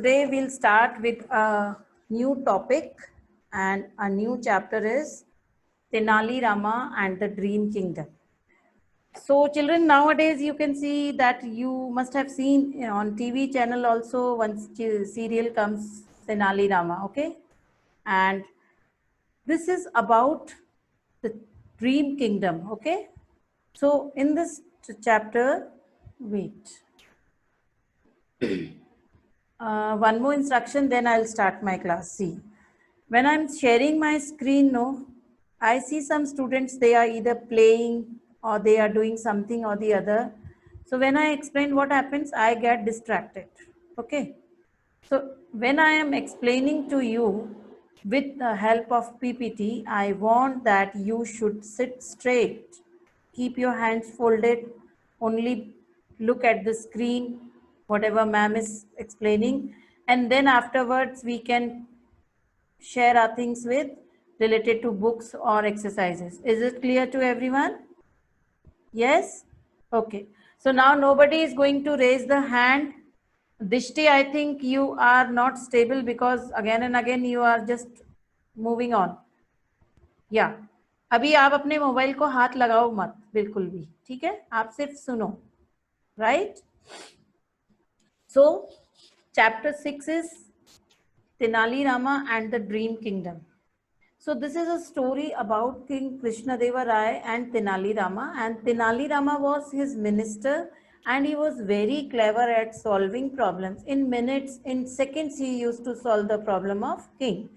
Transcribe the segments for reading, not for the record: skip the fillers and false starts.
today we'll start with a new topic, and a new chapter is Tenali Rama and the Dream Kingdom. So children, nowadays you can see that you must have seen on TV channel also one serial comes, Tenali Rama, okay? And this is about the Dream Kingdom, okay? So in this chapter, wait. One more instruction, then I'll start my class. See, when I'm sharing my screen, no, I see some students, they are either playing or they are doing something or the other. So when I explain what happens, I get distracted. Okay. So when I am explaining to you with the help of PPT, I want that you should sit straight, keep your hands folded, only look at the screen, whatever ma'am is explaining, and then afterwards we can share our things with related to books or exercises. Is it clear to everyone? Yes? Okay. So now nobody is going to raise the hand. Dishti, I think you are not stable because again and again you are just moving on. Yeah. अभी आप अपने mobile को हाथ लगाओ मत बिल्कुल भी, ठीक है? आप सिर्फ सुनो, right? So, chapter 6 is Tenali Rama and the Dream Kingdom. So this is a story about King Krishnadeva Rai and Tenali Rama, and Tenali Rama was his minister and he was very clever at solving problems. In minutes, in seconds, he used to solve the problem of king.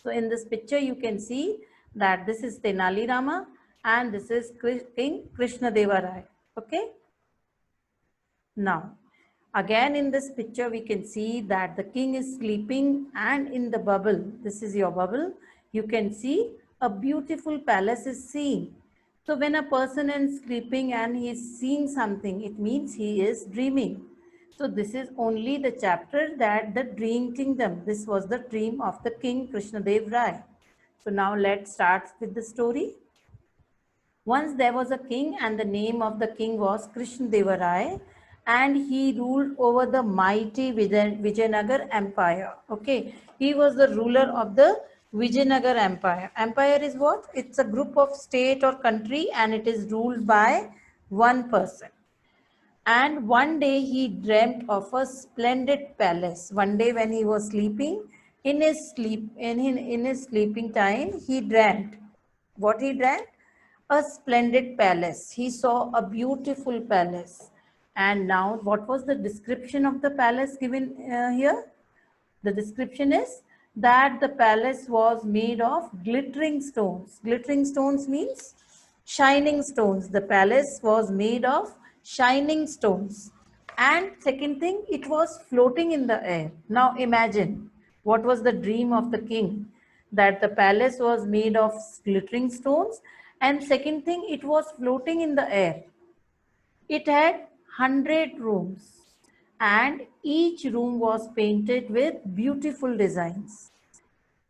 So in this picture, you can see that this is Tenali Rama and this is King Krishnadeva Rai. Okay. Now, again in this picture, we can see that the king is sleeping, and in the bubble, this is your bubble, you can see a beautiful palace is seen. So when a person is sleeping and he is seeing something, it means he is dreaming. So this is only the chapter that the Dream Kingdom. This was the dream of the King Krishnadev Rai. So now let's start with the story. Once there was a king, and the name of the king was Krishnadeva Rai, and he ruled over the mighty Vijayanagar Empire. Okay, he was the ruler of the Vijayanagar Empire. Empire is what? It's a group of state or country, and it is ruled by one person. And one day he dreamt of a splendid palace. One day when he was sleeping, in his sleeping time, he dreamt. What he dreamt? A splendid palace. He saw a beautiful palace. And now, what was the description of the palace given here? The description is that the palace was made of glittering stones. Glittering stones means shining stones. The palace was made of shining stones. And second thing, it was floating in the air. Now imagine what was the dream of the king, that the palace was made of glittering stones, and second thing, it was floating in the air. It had 100 rooms, and each room was painted with beautiful designs.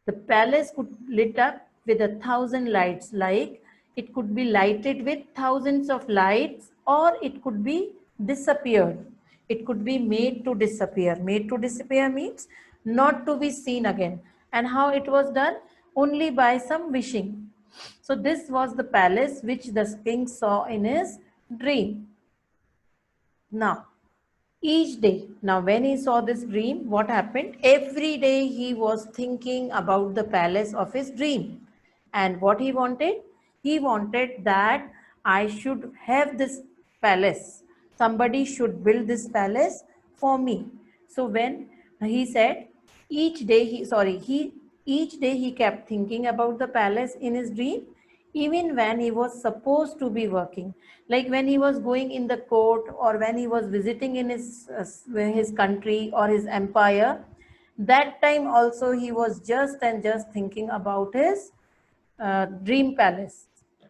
The palace could lit up with 1,000 lights, like it could be lighted with thousands of lights, or it could be disappeared. It could be made to disappear. Made to disappear means not to be seen again. And how it was done? Only by some wishing. So this was the palace which the king saw in his dream. Now, each day, now when he saw this dream, what happened? Every day he was thinking about the palace of his dream. And what he wanted? He wanted that I should have this palace. Somebody should build this palace for me. So when he said, each day he kept thinking about the palace in his dream, even when he was supposed to be working, like when he was going in the court or when he was visiting in his country or his empire. That time also he was just thinking about his dream palace.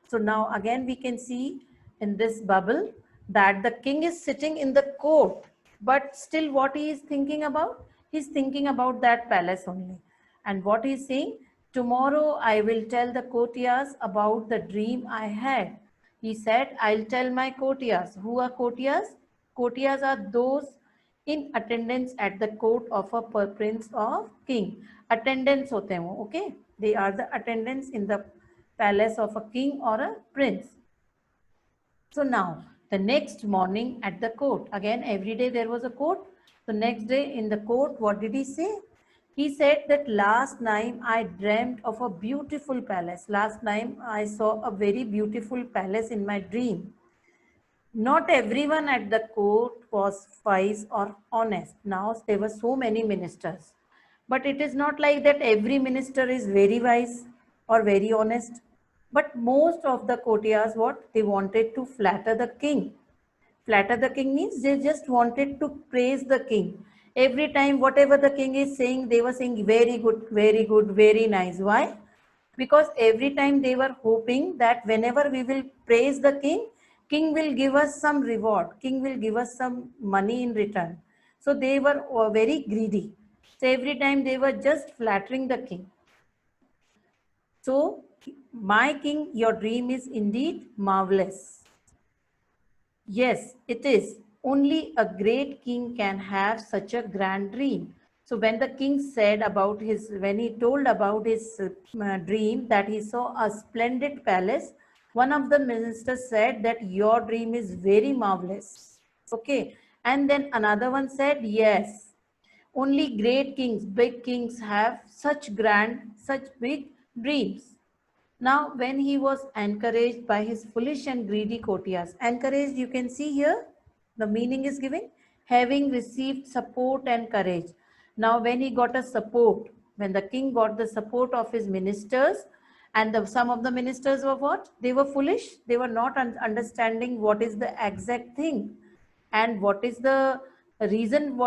So now again we can see in this bubble that the king is sitting in the court, but still what he is thinking about? He's thinking about that palace only. And what he's saying? Tomorrow I will tell the courtiers about the dream I had. He said, I'll tell my courtiers. Who are courtiers? Courtiers are those in attendance at the court of a prince or king. Attendants होते हैं वो, okay? They are the attendants in the palace of a king or a prince. So now, the next morning at the court, again every day there was a court. So next day in the court, what did he say? He said that last night I dreamt of a beautiful palace. Last night I saw a very beautiful palace in my dream. Not everyone at the court was wise or honest. Now there were so many ministers. But it is not like that every minister is very wise or very honest. But most of the courtiers, what? They wanted to flatter the king. Flatter the king means they just wanted to praise the king. Every time, whatever the king is saying, they were saying very good, very nice. Why? Because every time they were hoping that whenever we will praise the king, king will give us some reward, king will give us some money in return. So they were very greedy. So every time they were just flattering the king. So, my king, your dream is indeed marvelous. Yes, it is. Only a great king can have such a grand dream. So when the king said about when he told about his dream that he saw a splendid palace, one of the ministers said that your dream is very marvelous. Okay. And then another one said, yes, only great kings, big kings have such big dreams. Now, when he was encouraged by his foolish and greedy courtiers, encouraged, you can see here, the meaning is given, having received support and courage. Now, when he got a support, when the king got the support of his ministers, and some of the ministers were what? They were foolish. They were not understanding what is the exact thing and what is the reason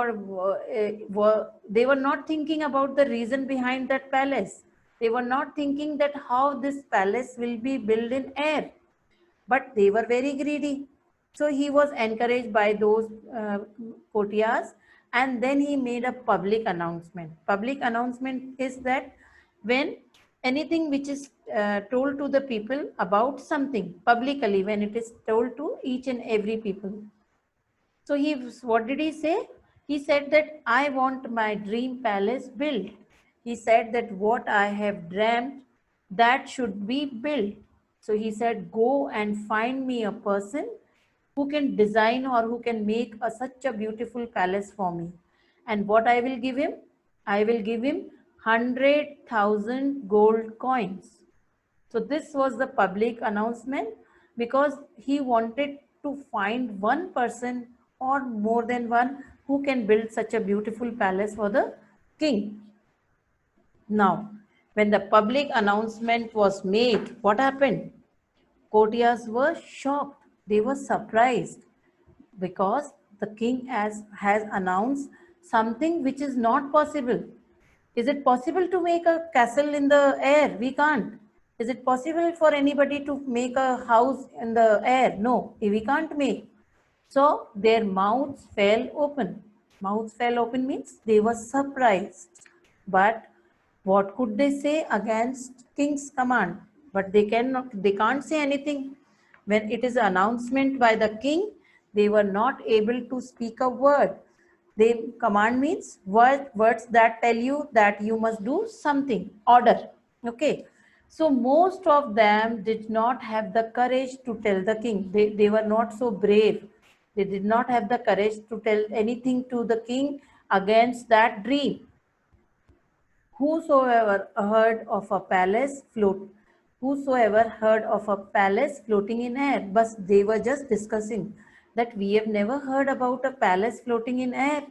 they were not thinking about the reason behind that palace. They were not thinking that how this palace will be built in air, but they were very greedy. So he was encouraged by those courtiers, and then he made a public announcement. Public announcement is that when anything which is told to the people about something publicly, when it is told to each and every people. So what did he say? He said that I want my dream palace built. He said that what I have dreamt, that should be built. So he said, go and find me a person who can design or who can make such a beautiful palace for me. And what I will give him? I will give him 100,000 gold coins. So this was the public announcement because he wanted to find one person or more than one who can build such a beautiful palace for the king. Now, when the public announcement was made, what happened? Courtiers were shocked. They were surprised because the king has announced something which is not possible. Is it possible to make a castle in the air? We can't. Is it possible for anybody to make a house in the air? No, we can't make. So their mouths fell open. Mouths fell open means they were surprised. But what could they say against king's command? But they can't say anything. When it is an announcement by the king, they were not able to speak a word. They command means words that tell you that you must do something, order. Okay. So most of them did not have the courage to tell the king. They were not so brave. They did not have the courage to tell anything to the king against that dream. Whosoever heard of a palace floating in air, but they were just discussing that we have never heard about a palace floating in air.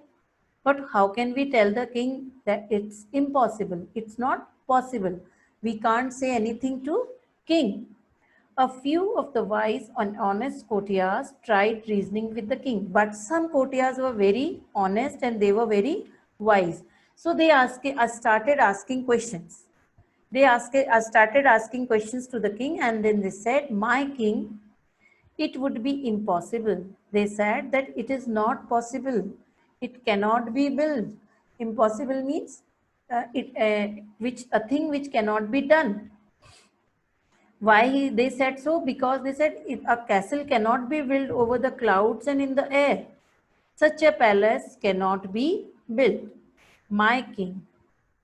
But how can we tell the king that it's impossible? It's not possible. We can't say anything to king. A few of the wise and honest courtiers tried reasoning with the king, but some courtiers were very honest and they were very wise. So they started asking questions. Started asking questions to the king, and then they said, "My king, it would be impossible." They said that it is not possible. It cannot be built. Impossible means a thing which cannot be done. Why they said so? Because they said a castle cannot be built over the clouds and in the air. Such a palace cannot be built. My king,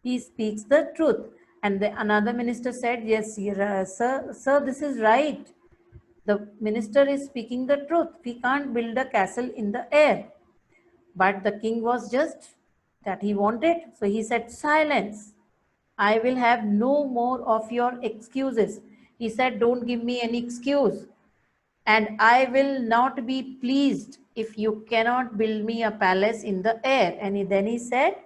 he speaks the truth. And another minister said, yes, sir, this is right. The minister is speaking the truth. We can't build a castle in the air. But the king was just that he wanted. So he said, silence. I will have no more of your excuses. He said, don't give me any excuse. And I will not be pleased if you cannot build me a palace in the air. And then he said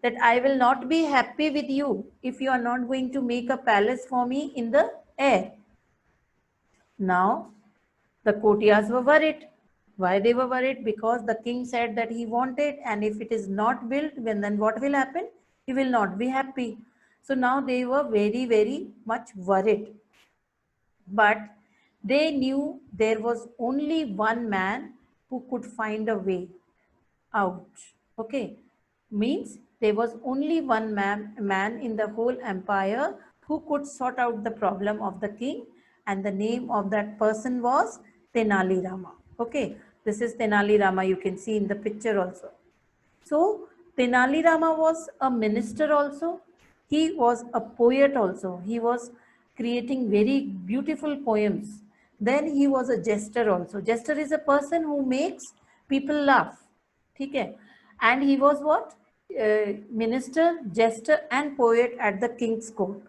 that I will not be happy with you if you are not going to make a palace for me in the air. Now, the courtiers were worried. Why they were worried? Because the king said that he wanted, and if it is not built, then what will happen? He will not be happy. So now they were very, very much worried. But they knew there was only one man who could find a way out. Okay, means there was only one man in the whole empire who could sort out the problem of the king, and the name of that person was Tenali Rama. Okay, this is Tenali Rama, you can see in the picture also. So Tenali Rama was a minister also. He was a poet also. He was creating very beautiful poems. Then he was a jester also. Jester is a person who makes people laugh. Okay? And he was what? Minister, jester and poet at the king's court.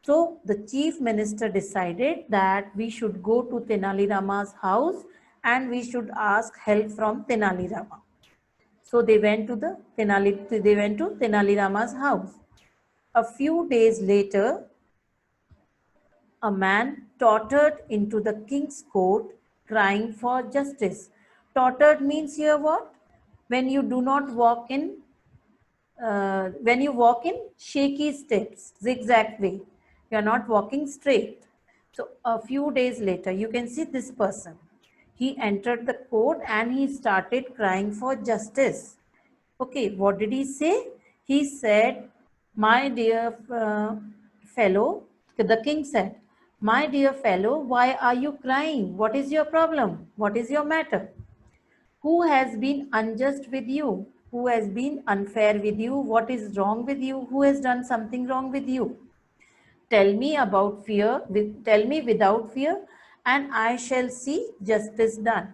So the chief minister decided that we should go to Tenali Rama's house and we should ask help from Tenali Rama. So they went to Tenali Rama's house. A few days later, a man tottered into the king's court crying for justice. Tottered means here what? When you do not walk in, when you walk in shaky steps, zigzag way, you are not walking straight. So a few days later, you can see this person. He entered the court and he started crying for justice. Okay, what did he say? He said, my dear fellow, the king said, my dear fellow, why are you crying? What is your problem? What is your matter? Who has been unjust with you? Who has been unfair with you? What is wrong with you? Who has done something wrong with you? Tell me about fear, tell me without fear, and I shall see justice done.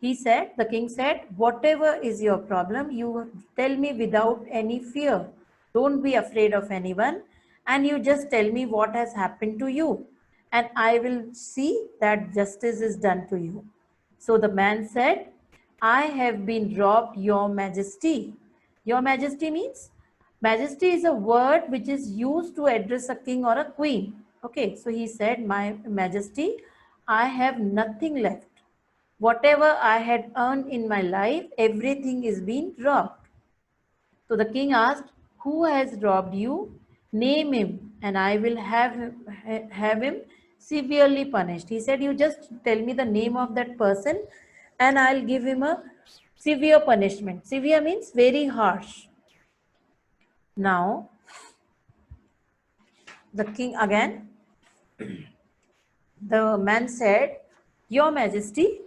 He said, the king said, whatever is your problem, you tell me without any fear. Don't be afraid of anyone, and you just tell me what has happened to you, and I will see that justice is done to you. So the man said, I have been robbed, your majesty. Your majesty means? Majesty is a word which is used to address a king or a queen. Okay, so he said, my majesty, I have nothing left. Whatever I had earned in my life, everything is being robbed. So the king asked, who has robbed you? Name him, and I will have him severely punished. He said, you just tell me the name of that person and I'll give him a severe punishment. Severe means very harsh. Now, the king again, the man said, your majesty,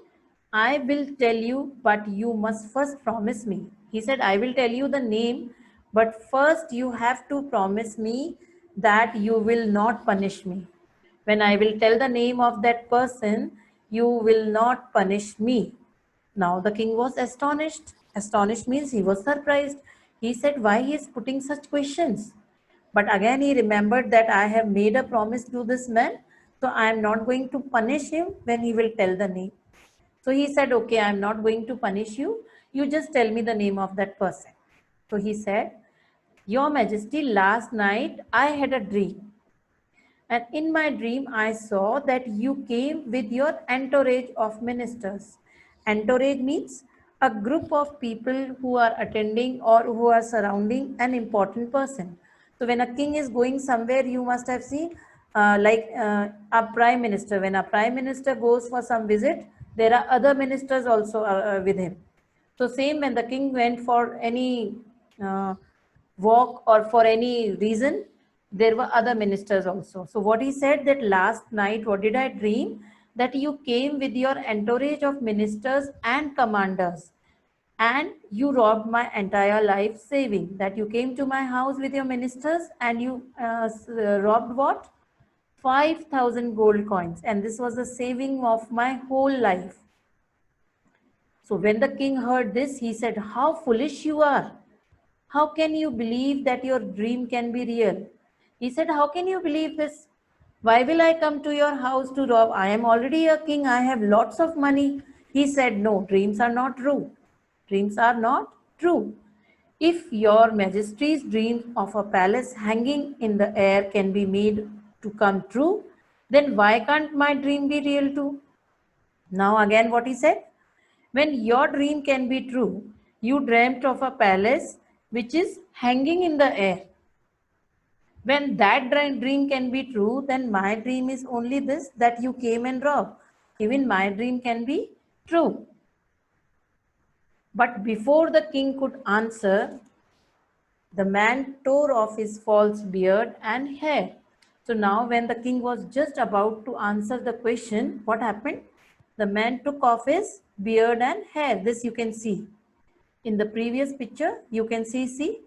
I will tell you, but you must first promise me. He said, I will tell you the name, but first you have to promise me that you will not punish me. When I will tell the name of that person, you will not punish me. Now the king was astonished. Astonished means he was surprised. He said, why he is putting such questions? But again he remembered that I have made a promise to this man, so I am not going to punish him when he will tell the name. So he said, okay, I am not going to punish you. You just tell me the name of that person. So he said, your majesty, last night I had a dream. And in my dream, I saw that you came with your entourage of ministers. Entourage means a group of people who are attending or who are surrounding an important person. So when a king is going somewhere, you must have seen a prime minister. When a prime minister goes for some visit, there are other ministers also with him. So same when the king went for any walk or for any reason, there were other ministers also. So what he said that last night, what did I dream? That you came with your entourage of ministers and commanders. and you robbed my entire life saving. That you came to my house with your ministers and you robbed what? 5,000 gold coins, and this was the saving of my whole life. So when the king heard this, he said, "How foolish you are! How can you believe that your dream can be real?" He said, "How can you believe this? Why will I come to your house to rob? I am already a king. I have lots of money." He said, "No, dreams are not true. Dreams are not true. If your majesty's dream of a palace hanging in the air can be made to come true, then why can't my dream be real too?" Now again what he said, when your dream can be true, you dreamt of a palace which is hanging in the air. When that dream can be true, then my dream is only this, that you came and robbed. Even my dream can be true. But before the king could answer, the man tore off his false beard and hair. So now when the king was just about to answer the question, what happened? The man took off his beard and hair. This you can see. In the previous picture, you can see,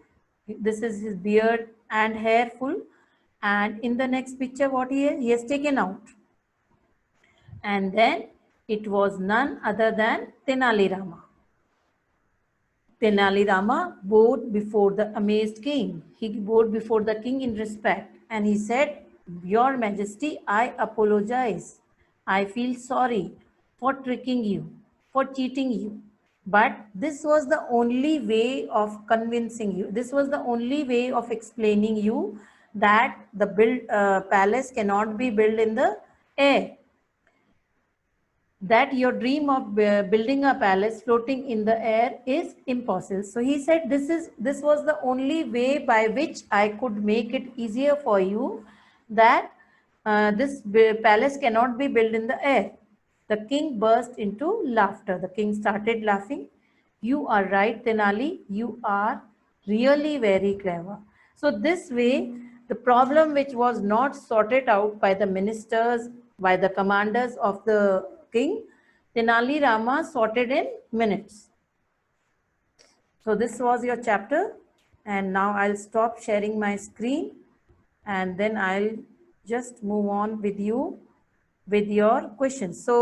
this is his beard and hair full. And in the next picture, what he has taken out. And then it was none other than Tenali Rama. Tenali Rama bowed before the amazed king. He bowed before the king in respect, and he said, "Your Majesty, I apologize. I feel sorry for tricking you, for cheating you. But this was the only way of convincing you. This was the only way of explaining you that the palace cannot be built in the air, that your dream of building a palace floating in the air is impossible." So he said, this was the only way by which I could make it easier for you, that this palace cannot be built in the air. The king burst into laughter. The king started laughing. "You are right, Tenali. You are really very clever." So this way, the problem which was not sorted out by the ministers, by the commanders of the king, Tenali Rama sorted in minutes. So this was your chapter, and now I'll stop sharing my screen, and then I'll just move on with you with your questions. So